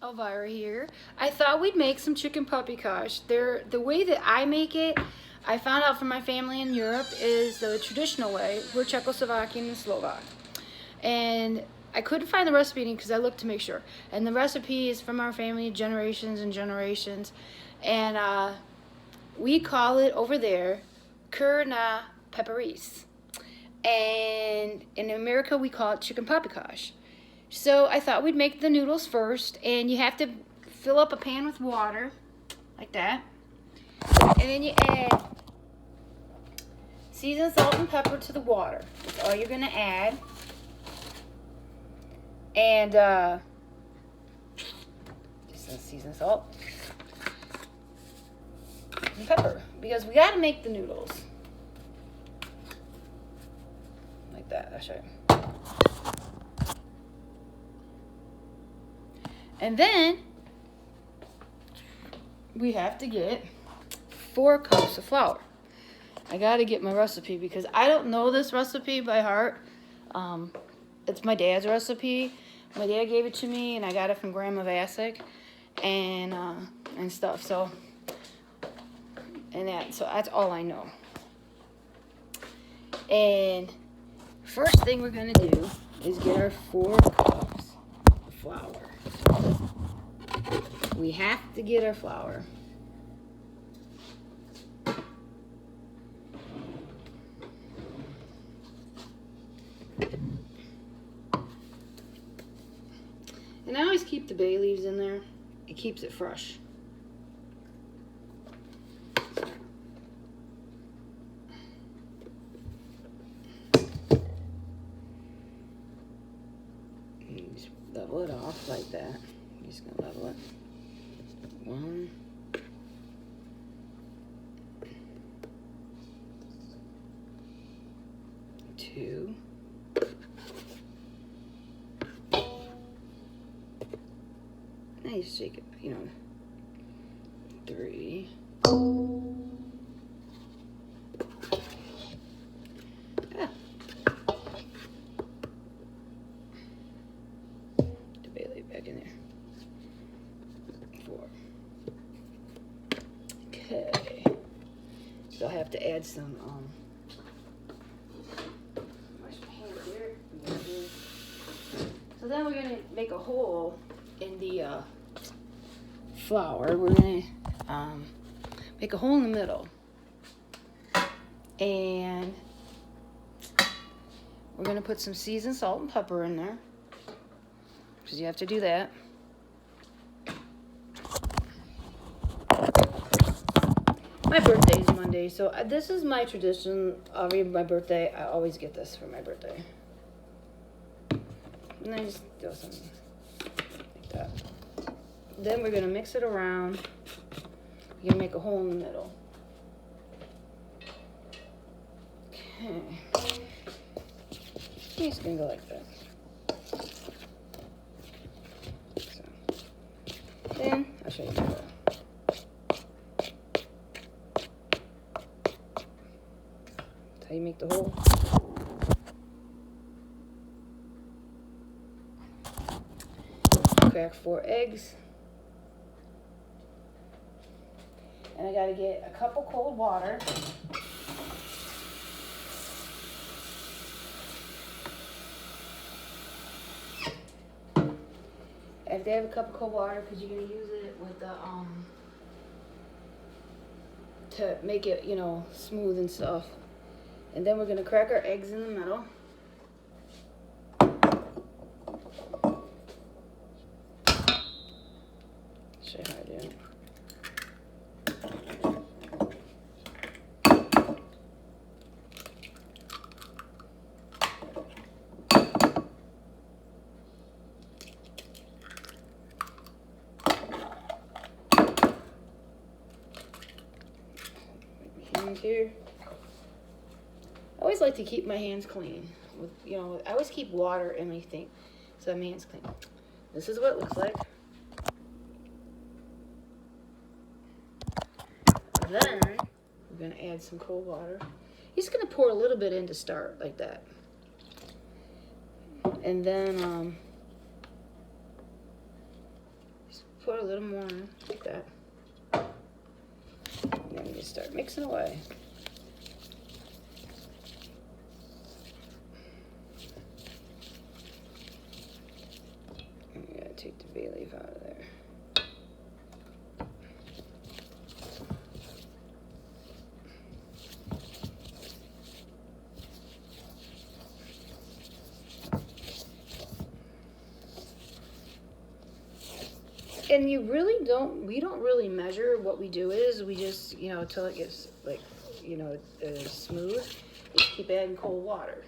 Elvira here. I thought we'd make some chicken paprikash. The way that I make it, I found out from my family in Europe, is the traditional way. We're Czechoslovakian and Slovak. And I couldn't find the recipe because I looked to make sure. And the recipe is from our family generations and generations. And we call it over there Kure na Paprice. And in America we call it chicken paprikash. So I thought we'd make the noodles first, and you have to fill up a pan with water, like that. And then you add seasoned salt and pepper to the water. That's all you're gonna add. And just some seasoned salt and pepper, because we gotta make the noodles. Like that, I'll show you. And then we have to get 4 cups of flour. I gotta get my recipe because I don't know this recipe by heart. It's my dad's recipe. My dad gave it to me, and I got it from Grandma Vasic and stuff. So that's all I know. And first thing we're gonna do is get our 4 cups of flour. We have to get our flour. And I always keep the bay leaves in there. It keeps it fresh. And just level it off like that. I'm just gonna level it. 1, 2, now you shake it, 3, the bay leaf back in there, 4. Okay, so I'll have to add some, wash my hands here. So then we're gonna make a hole in the flour. We're gonna make a hole in the middle, and we're gonna put some seasoned salt and pepper in there, because you have to do that. My birthday is Monday, so this is my tradition. Every my birthday, I always get this for my birthday. And I just do something like that. Then we're gonna mix it around. You're gonna make a hole in the middle. Okay. It's gonna go like that. So, then I'll show you the hole. How you make the hole. Crack 4 eggs. And I gotta get a cup of cold water. I have to have a cup of cold water because you're gonna use it with the to make it, smooth and stuff. And then we're going to crack our eggs in the middle. Show you how I do it. Hands here. I always like to keep my hands clean. I always keep water in my thing, so my hands clean. This is what it looks like. Then we're gonna add some cold water. You're just gonna pour a little bit in to start, like that. And then just put a little more in, like that. And then we just start mixing away. And we gotta take the bay leaf out of there. And we don't really measure what we do is, we just, you know, till it gets like, you know, smooth, just keep adding cold water.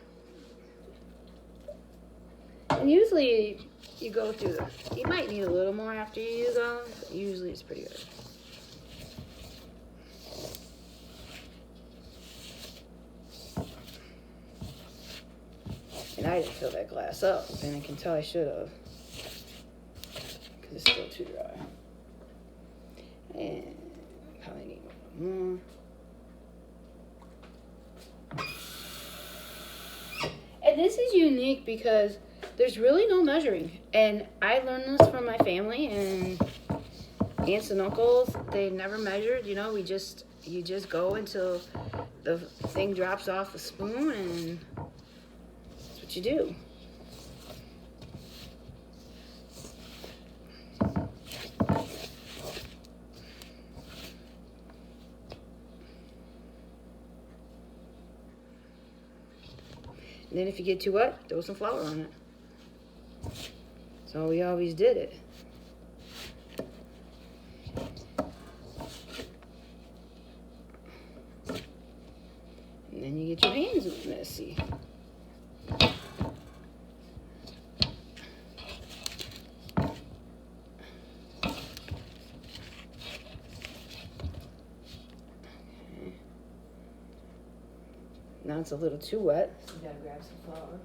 And usually you go through you might need a little more after you use them, but usually it's pretty good. And I didn't fill that glass up, and I can tell I should have. It's still too dry. And probably need more. And this is unique because there's really no measuring. And I learned this from my family and aunts and uncles. They never measured, you know, you just go until the thing drops off the spoon, and that's what you do. And then if you get too wet, throw some flour on it. That's how we always did it. And then you get your hands messy. Now it's a little too wet, so you gotta grab some flour.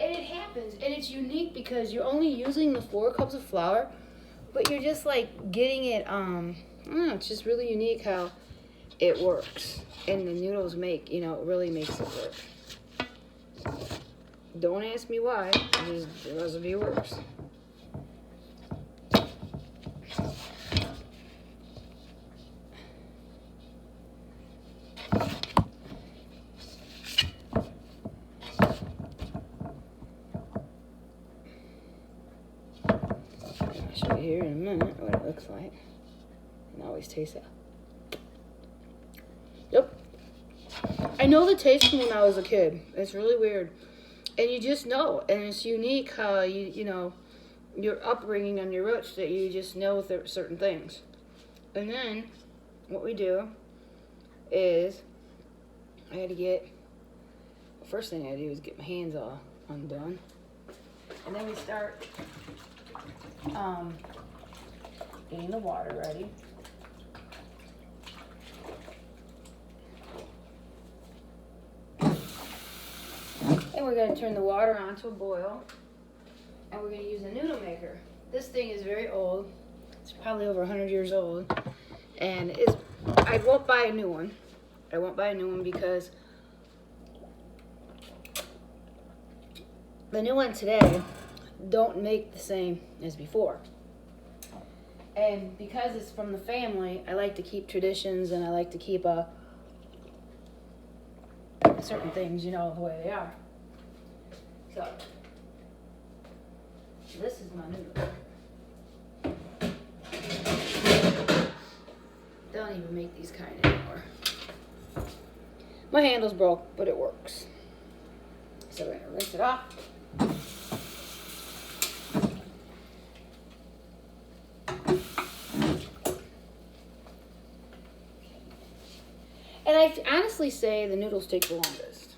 And it happens, and it's unique because you're only using the 4 cups of flour, but you're just like getting it, I don't know, it's just really unique how it works. And the noodles make, you know, it really makes it work. Don't ask me why, just the recipe works. Show you here in a minute what it looks like. And always taste it. Yep. I know the taste from when I was a kid. It's really weird. And you just know. And it's unique how you know, your upbringing and your roots, that you just know certain things. And then what we do is I had to get, the first thing I do is get my hands all undone. And then we start getting the water ready. And we're going to turn the water on to a boil. And we're going to use a noodle maker. This thing is very old. It's probably over 100 years old. And I won't buy a new one. I won't buy a new one because the new one today don't make the same as before. And because it's from the family, I like to keep traditions, and I like to keep certain things, you know, the way they are. So this is my noodle. Don't even make these kind anymore. My handle's broke, but it works. So we're gonna rinse it off. And I honestly say the noodles take the longest.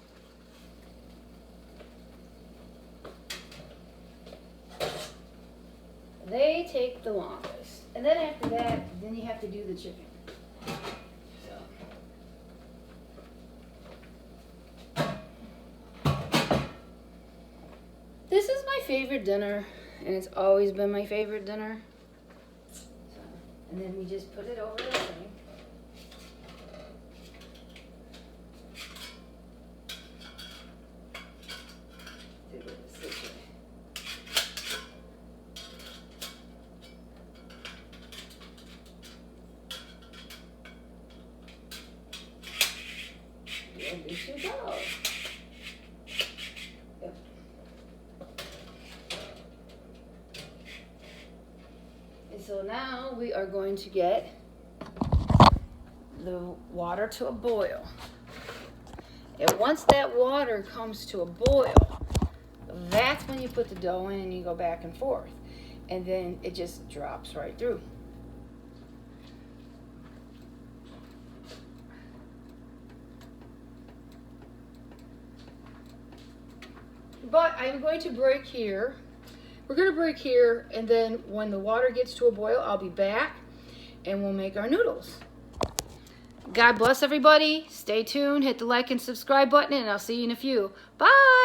They take the longest. And then after that, then you have to do the chicken. This is my favorite dinner, and it's always been my favorite dinner. And then we just put it over the thing. so now we are going to get the water to a boil. And once that water comes to a boil, that's when you put the dough in and you go back and forth. And then it just drops right through. But I'm going to break here. We're going to break here, and then when the water gets to a boil, I'll be back and we'll make our noodles. God bless everybody. Stay tuned. Hit the like and subscribe button, and I'll see you in a few. Bye.